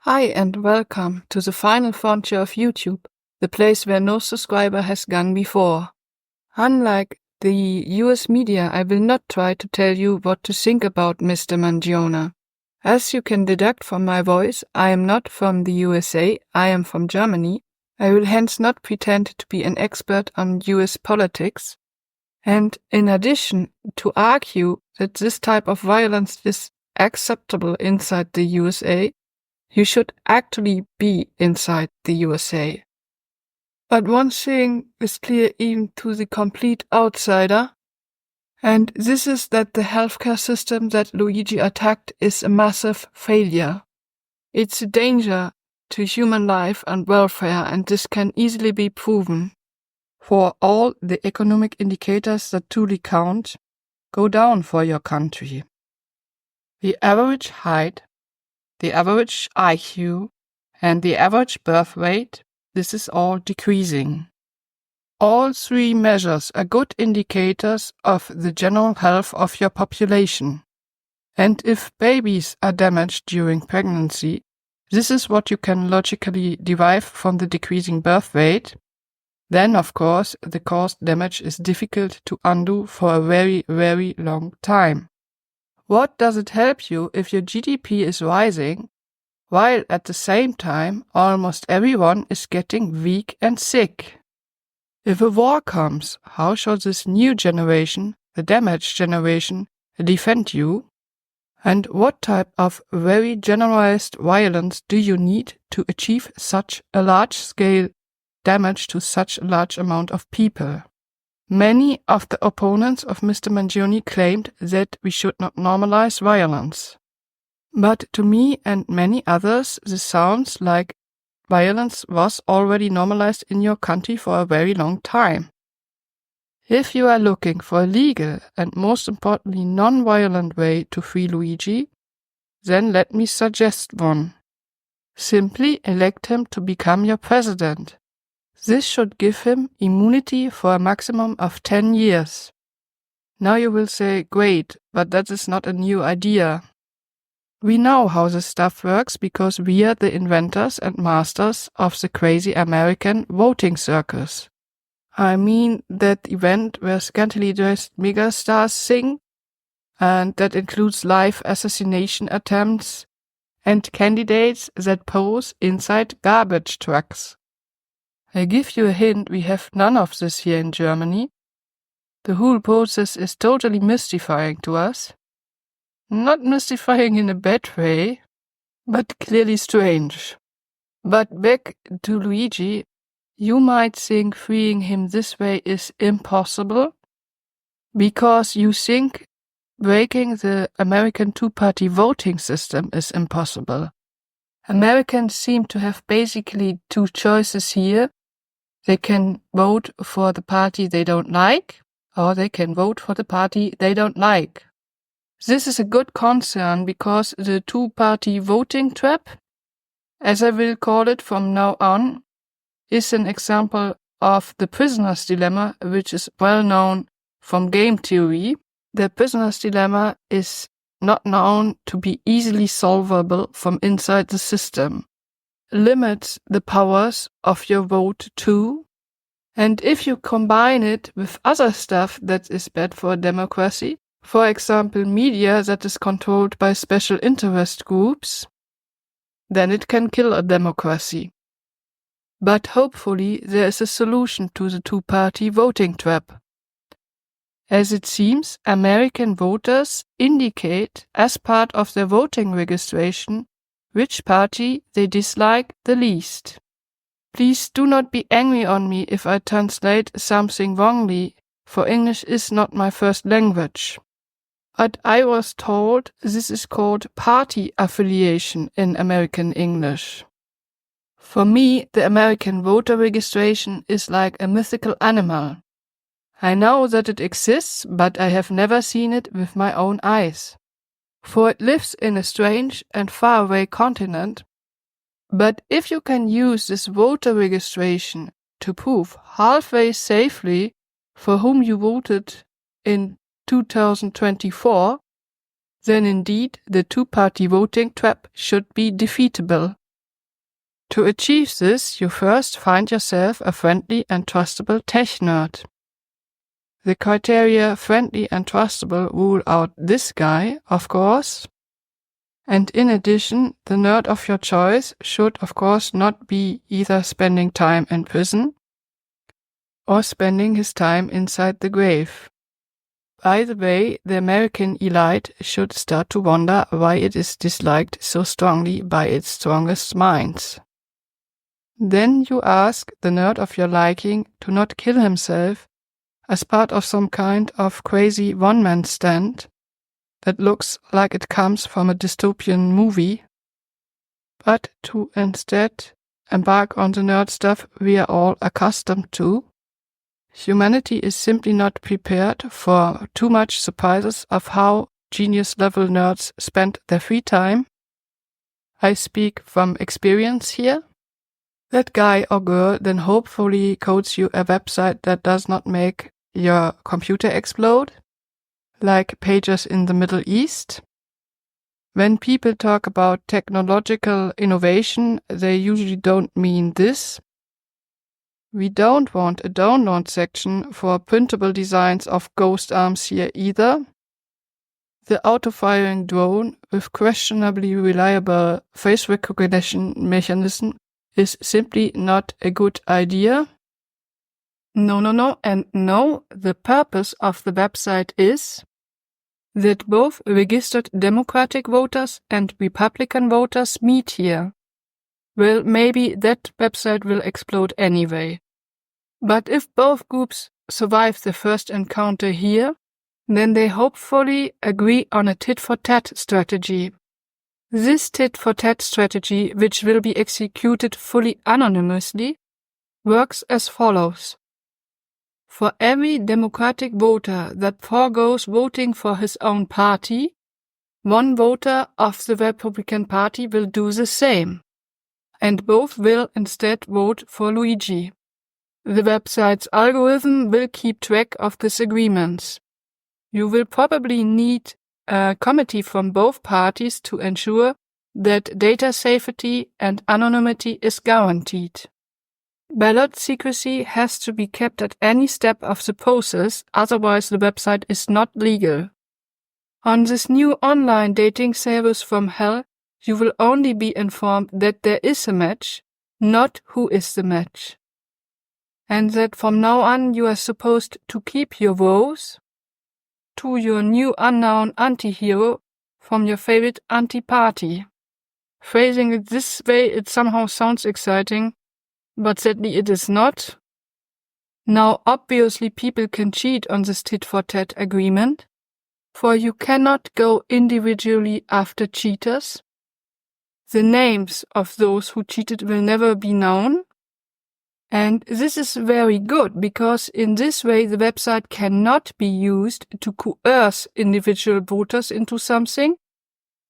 Hi and welcome to the final frontier of YouTube, the place where no subscriber has gone before. Unlike the US media, I will not try to tell you what to think about Mr. Mangione. As you can deduct from my voice, I am not from the USA, I am from Germany. I will hence not pretend to be an expert on US politics. And in addition, to argue that this type of violence is acceptable inside the USA, you should actually be inside the USA. But one thing is clear even to the complete outsider, and this is that the healthcare system that Luigi attacked is a massive failure. It's a danger to human life and welfare, and this can easily be proven. For all the economic indicators that truly count, go down for your country. The average height, the average IQ, and the average birth weight, this is all decreasing. All three measures are good indicators of the general health of your population. And if babies are damaged during pregnancy, this is what you can logically derive from the decreasing birth weight. Then, of course, the caused damage is difficult to undo for a very, very long time. What does it help you if your GDP is rising, while at the same time almost everyone is getting weak and sick? If a war comes, how shall this new generation, the damaged generation, defend you? And what type of very generalized violence do you need to achieve such a large-scale damage to such a large amount of people? Many of the opponents of Mr. Mangione claimed that we should not normalize violence. But to me and many others, this sounds like violence was already normalized in your country for a very long time. If you are looking for a legal and most importantly non-violent way to free Luigi, then let me suggest one. Simply elect him to become your president. This should give him immunity for a maximum of 10 years. Now you will say, great, but that is not a new idea. We know how this stuff works because we are the inventors and masters of the crazy American voting circus. I mean that event where scantily dressed megastars sing, and that includes live assassination attempts and candidates that pose inside garbage trucks. I give you a hint, we have none of this here in Germany. The whole process is totally mystifying to us. Not mystifying in a bad way, but clearly strange. But back to Luigi, you might think freeing him this way is impossible, because you think breaking the American two-party voting system is impossible. Americans seem to have basically two choices here. They can vote for the party they don't like, or they can vote for the party they don't like. This is a good concern because the two-party voting trap, as I will call it from now on, is an example of the prisoner's dilemma, which is well known from game theory. The prisoner's dilemma is not known to be easily solvable from inside the system. Limits the powers of your vote too, and if you combine it with other stuff that is bad for a democracy, for example media that is controlled by special interest groups, then it can kill a democracy. But hopefully there is a solution to the two-party voting trap. As it seems, American voters indicate as part of their voting registration which party they dislike the least. Please do not be angry on me if I translate something wrongly, for English is not my first language. But I was told this is called party affiliation in American English. For me, the American voter registration is like a mythical animal. I know that it exists, but I have never seen it with my own eyes. For it lives in a strange and faraway continent. But if you can use this voter registration to prove halfway safely for whom you voted in 2024, then indeed the two-party voting trap should be defeatable. To achieve this, you first find yourself a friendly and trustable tech nerd. The criteria friendly and trustable rule out this guy, of course. And in addition, the nerd of your choice should, of course, not be either spending time in prison or spending his time inside the grave. By the way, the American elite should start to wonder why it is disliked so strongly by its strongest minds. Then you ask the nerd of your liking to not kill himself as part of some kind of crazy one-man stand that looks like it comes from a dystopian movie, but to instead embark on the nerd stuff we are all accustomed to. Humanity is simply not prepared for too much surprises of how genius-level nerds spend their free time. I speak from experience here. That guy or girl then hopefully codes you a website that does not make your computer explode, like pages in the Middle East. When people talk about technological innovation, they usually don't mean this. We don't want a download section for printable designs of ghost arms here either. The auto-firing drone with questionably reliable face recognition mechanism is simply not a good idea. No, and no, the purpose of the website is that both registered Democratic voters and Republican voters meet here. Well, maybe that website will explode anyway. But if both groups survive the first encounter here, then they hopefully agree on a tit-for-tat strategy. This tit-for-tat strategy, which will be executed fully anonymously, works as follows. For every Democratic voter that forgoes voting for his own party, one voter of the Republican Party will do the same, and both will instead vote for Luigi. The website's algorithm will keep track of these agreements. You will probably need a committee from both parties to ensure that data safety and anonymity is guaranteed. Ballot secrecy has to be kept at any step of the process, otherwise the website is not legal. On this new online dating service from hell, you will only be informed that there is a match, not who is the match. And that from now on you are supposed to keep your vows to your new unknown anti-hero from your favorite anti-party. Phrasing it this way, it somehow sounds exciting, but sadly it is not. Now obviously people can cheat on this tit-for-tat agreement, for you cannot go individually after cheaters. The names of those who cheated will never be known. And this is very good, because in this way the website cannot be used to coerce individual voters into something,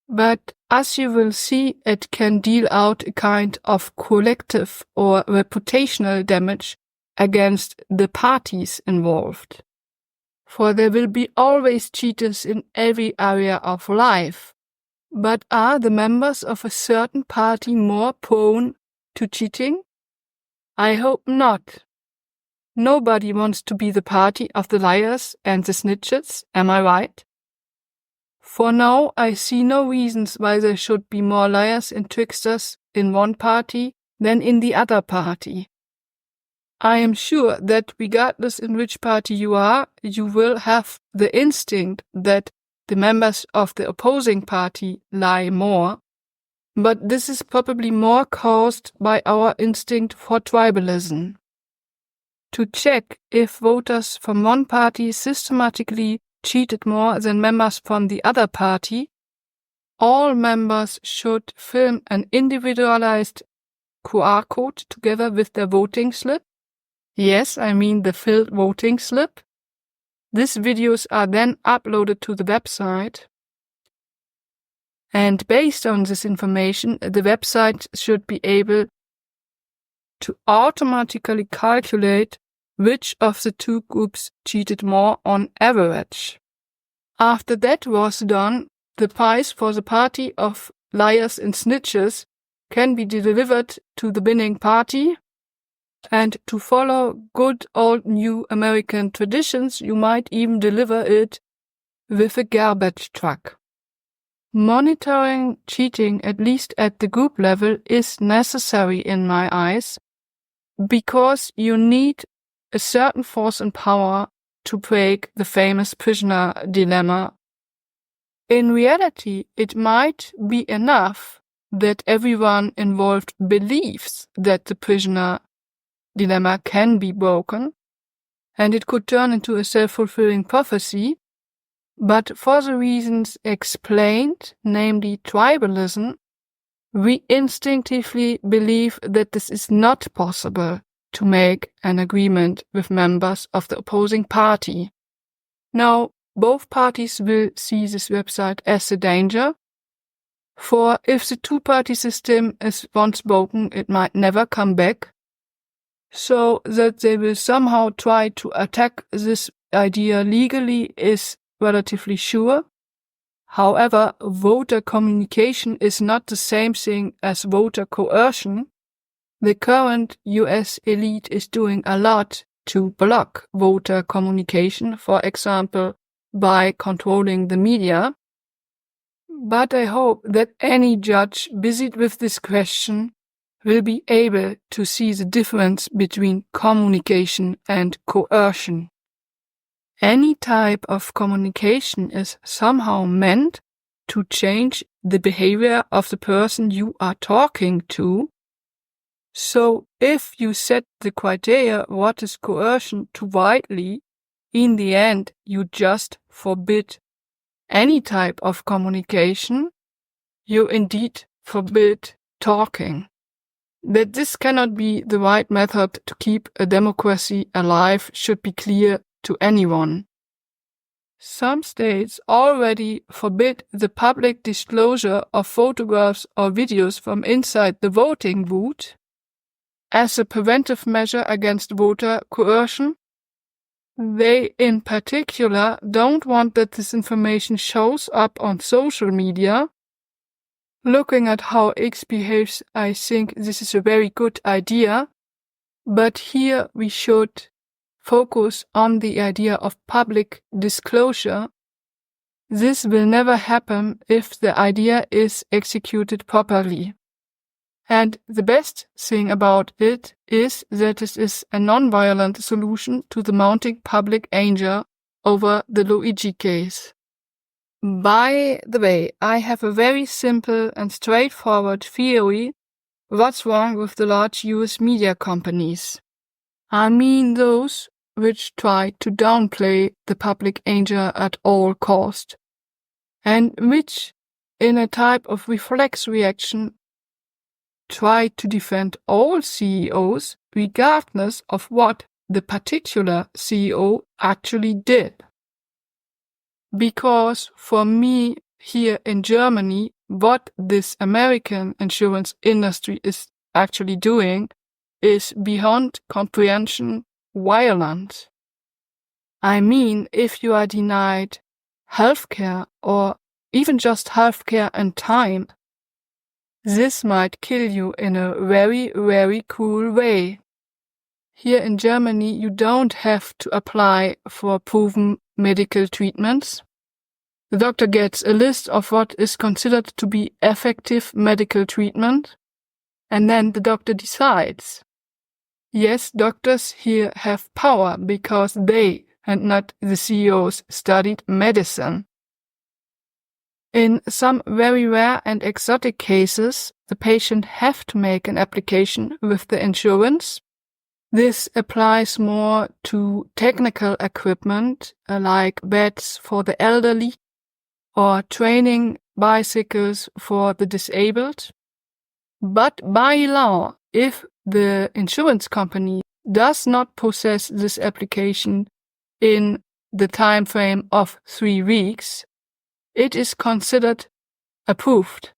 but as you will see, it can deal out a kind of collective or reputational damage against the parties involved. For there will be always cheaters in every area of life. But are the members of a certain party more prone to cheating? I hope not. Nobody wants to be the party of the liars and the snitches, am I right? For now, I see no reasons why there should be more liars and tricksters in one party than in the other party. I am sure that regardless in which party you are, you will have the instinct that the members of the opposing party lie more, but this is probably more caused by our instinct for tribalism. To check if voters from one party systematically cheated more than members from the other party, all members should film an individualized QR code together with their voting slip. Yes, I mean the filled voting slip. These videos are then uploaded to the website. And based on this information, the website should be able to automatically calculate which of the two groups cheated more on average. After that was done, the prize for the party of liars and snitches can be delivered to the winning party, and to follow good old new American traditions, you might even deliver it with a garbage truck. Monitoring cheating, at least at the group level, is necessary in my eyes, because you need a certain force and power to break the famous prisoner dilemma. In reality, it might be enough that everyone involved believes that the prisoner dilemma can be broken, and it could turn into a self-fulfilling prophecy. But for the reasons explained, namely tribalism, we instinctively believe that this is not possible to make an agreement with members of the opposing party. Now, both parties will see this website as a danger, for if the two-party system is once broken, it might never come back, so that they will somehow try to attack this idea legally is relatively sure. However, voter communication is not the same thing as voter coercion. The current US elite is doing a lot to block voter communication, for example, by controlling the media. But I hope that any judge busied with this question will be able to see the difference between communication and coercion. Any type of communication is somehow meant to change the behavior of the person you are talking to. So if you set the criteria what is coercion too widely, in the end you just forbid any type of communication. You indeed forbid talking. That this cannot be the right method to keep a democracy alive should be clear to anyone. Some states already forbid the public disclosure of photographs or videos from inside the voting booth as a preventive measure against voter coercion. They in particular don't want that this information shows up on social media. Looking at how X behaves, I think this is a very good idea, but here we should focus on the idea of public disclosure. This will never happen if the idea is executed properly. And the best thing about it is that it is a non-violent solution to the mounting public anger over the Luigi case. By the way, I have a very simple and straightforward theory what's wrong with the large US media companies. I mean those which try to downplay the public anger at all cost, and which, in a type of reflex reaction, try to defend all CEOs regardless of what the particular CEO actually did. Because for me, here in Germany, what this American insurance industry is actually doing is beyond comprehension violent. I mean, if you are denied healthcare or even just healthcare and time, this might kill you in a very, very cruel way. Here in Germany, you don't have to apply for proven medical treatments. The doctor gets a list of what is considered to be effective medical treatment, and then the doctor decides. Yes, doctors here have power because they, and not the CEOs, studied medicine. In some very rare and exotic cases, the patient have to make an application with the insurance. This applies more to technical equipment like beds for the elderly or training bicycles for the disabled. But by law, if the insurance company does not process this application in the time frame of 3 weeks, it is considered approved.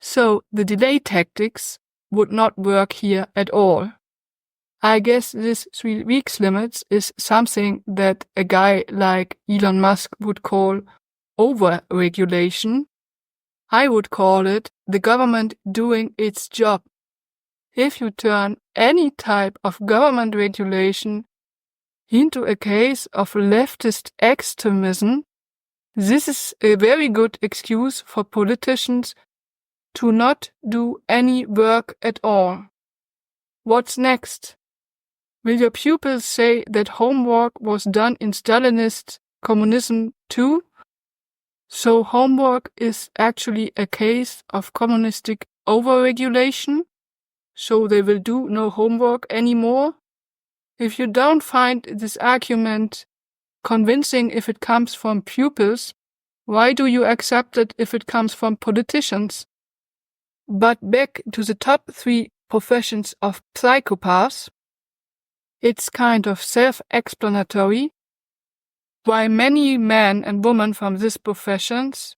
So the delay tactics would not work here at all. I guess this 3 weeks limit is something that a guy like Elon Musk would call over-regulation. I would call it the government doing its job. If you turn any type of government regulation into a case of leftist extremism, this is a very good excuse for politicians to not do any work at all. What's next? Will your pupils say that homework was done in Stalinist communism too? So homework is actually a case of communistic overregulation? So they will do no homework anymore? If you don't find this argument convincing if it comes from pupils, why do you accept it if it comes from politicians? But back to the top 3 professions of psychopaths. It's kind of self-explanatory why many men and women from these professions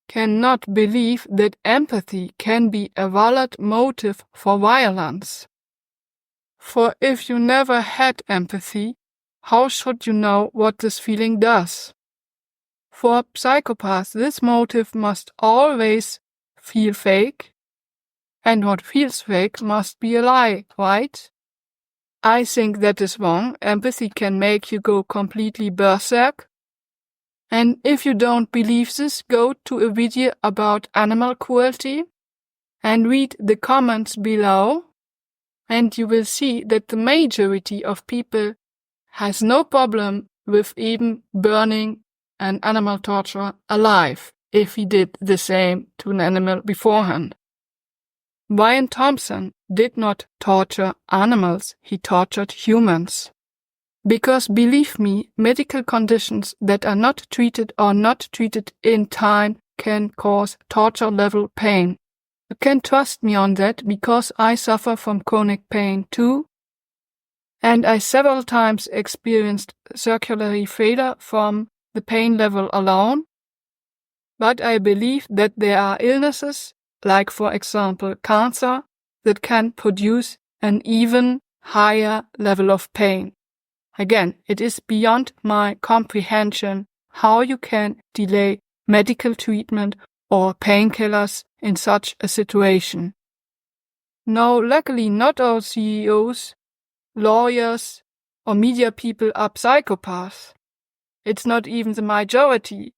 cannot believe that empathy can be a valid motive for violence. For if you never had empathy, how should you know what this feeling does? For psychopaths, this motive must always feel fake, and what feels fake must be a lie, right? I think that is wrong. Empathy can make you go completely berserk. And if you don't believe this, go to a video about animal cruelty and read the comments below, and you will see that the majority of people has no problem with even burning an animal torturer alive if he did the same to an animal beforehand. Brian Thompson did not torture animals, he tortured humans. Because believe me, medical conditions that are not treated or not treated in time can cause torture-level pain. You can trust me on that because I suffer from chronic pain too, and I several times experienced circulatory failure from the pain level alone. But I believe that there are illnesses, like for example cancer, that can produce an even higher level of pain. Again, it is beyond my comprehension how you can delay medical treatment or painkillers in such a situation. No, luckily not all CEOs, lawyers, or media people are psychopaths. It's not even the majority.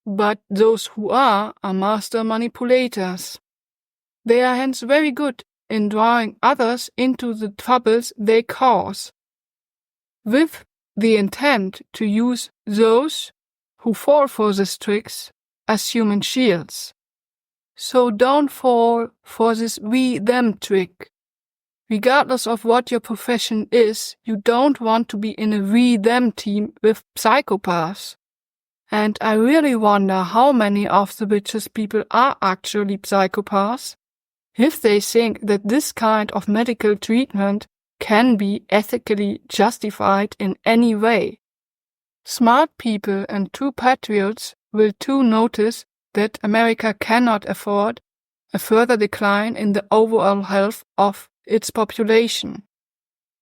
But those who are master manipulators. They are hence very good in drawing others into the troubles they cause, with the intent to use those who fall for these tricks as human shields. So don't fall for this we-them trick. Regardless of what your profession is, you don't want to be in a we-them team with psychopaths. And I really wonder how many of the richest people are actually psychopaths, if they think that this kind of medical treatment can be ethically justified in any way. Smart people and true patriots will too notice that America cannot afford a further decline in the overall health of its population.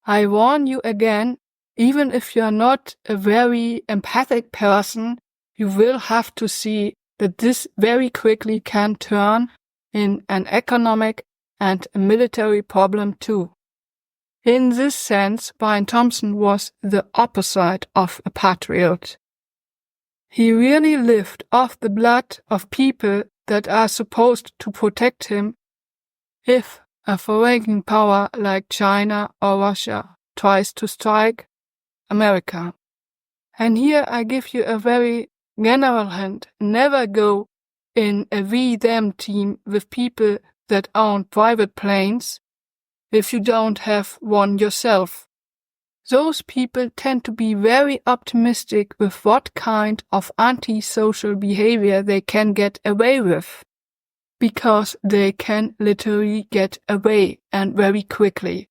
I warn you again, even if you are not a very empathic person, you will have to see that this very quickly can turn in an economic and a military problem too. In this sense, Brian Thompson was the opposite of a patriot. He really lived off the blood of people that are supposed to protect him if a foreign power like China or Russia tries to strike America. And here I give you a very general hint: never go in a we-them team with people that own private planes if you don't have one yourself. Those people tend to be very optimistic with what kind of antisocial behavior they can get away with, because they can literally get away, and very quickly.